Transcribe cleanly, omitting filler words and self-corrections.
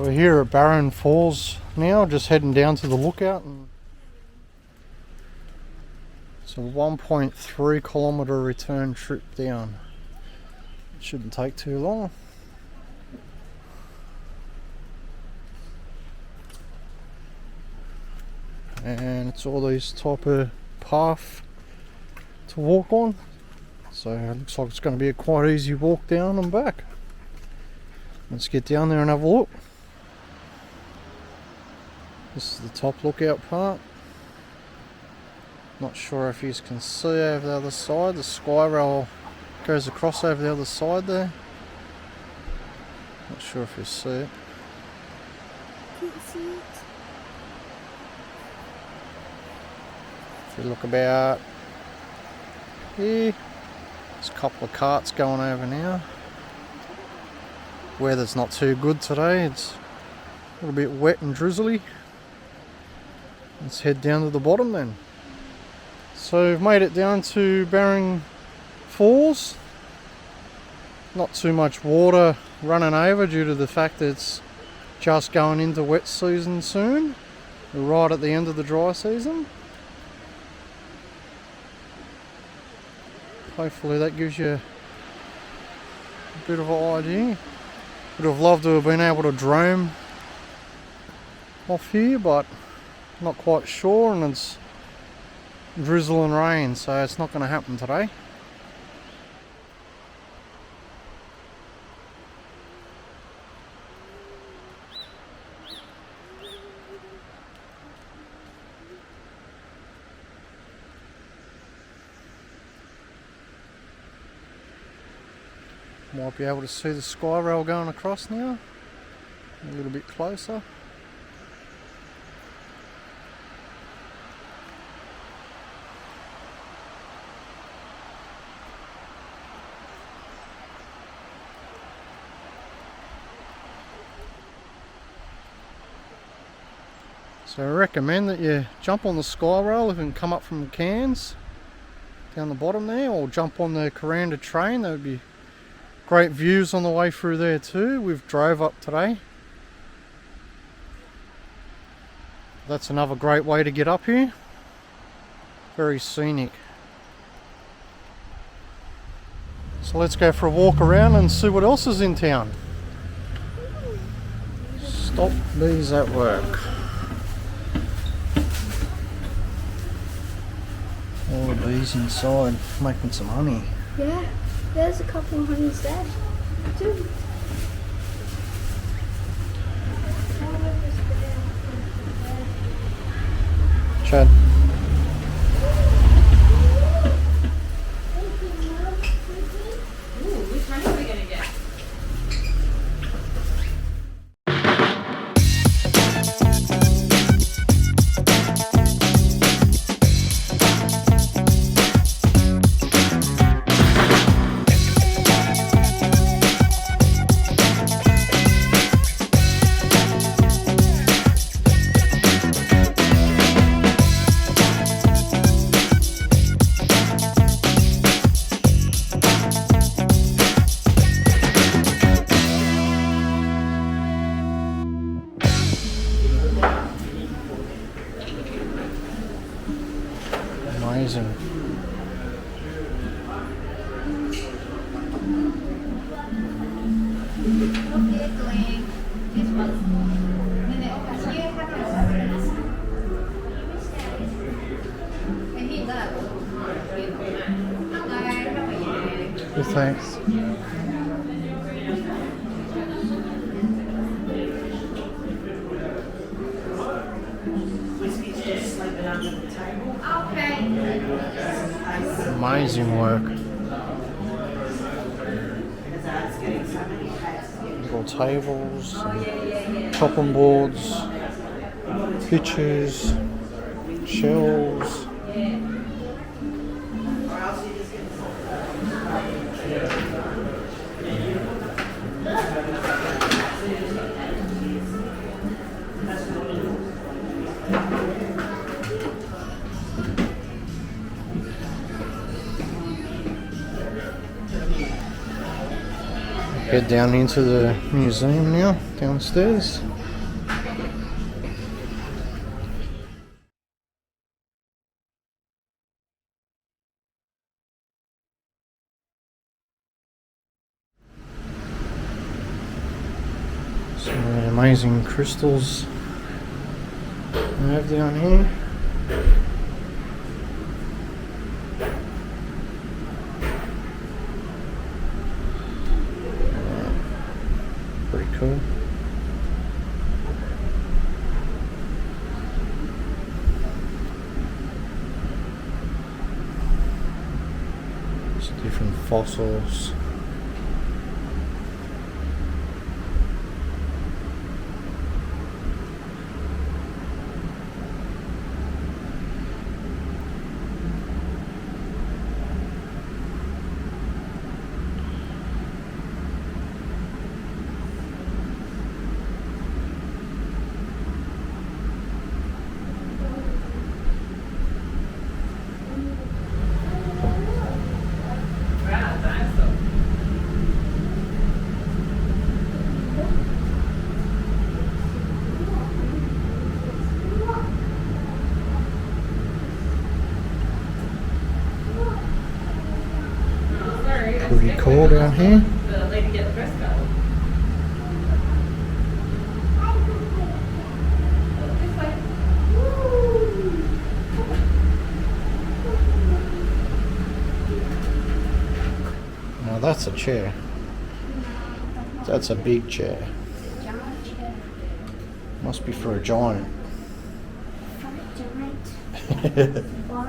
We're here at Barron Falls now, just heading down to the lookout. And it's a 1.3 kilometre return trip down. It shouldn't take too long. And it's all these type of path to walk on. So it looks like it's going to be a quite easy walk down and back. Let's get down there and have a look. This is the top lookout part. Not sure if you can see over the other side. The sky rail goes across over the other side there. Not sure if you see it. Can't see it. If you look about here, there's a couple of carts going over now. Weather's not too good today. It's a little bit wet and drizzly. Let's head down to the bottom then. So we've made it down to Barron Falls. Not too much water running over due to the fact that it's just going into wet season soon. We're right at the end of the dry season. Hopefully that gives you a bit of an idea. Would have loved to have been able to drone off here, but not quite sure, and it's drizzle and rain, so it's not going to happen today. Might be able to see the sky rail going across now, a little bit closer. So I recommend that you jump on the sky rail if you can come up from Cairns down the bottom there, or jump on the Kuranda train. That would be great views on the way through there too. We've drove up today. That's another great way to get up here. Very scenic. So let's go for a walk around and see what else is in town. Stop bees at work. All the bees inside making some honey. Yeah, there's a couple of honeys there too. Chad. Which honey are we going to get? Amazing. Good, thanks. Amazing work. Little tables, and chopping boards, pictures, shelves. Head down into the museum now, downstairs. The amazing crystals we have down here. Pretty cool. Just different fossils. Pretty cool down here. The lady get the dress code. Now that's a chair. That's a big chair. Giant chair. Must be for a giant. Giant. Why?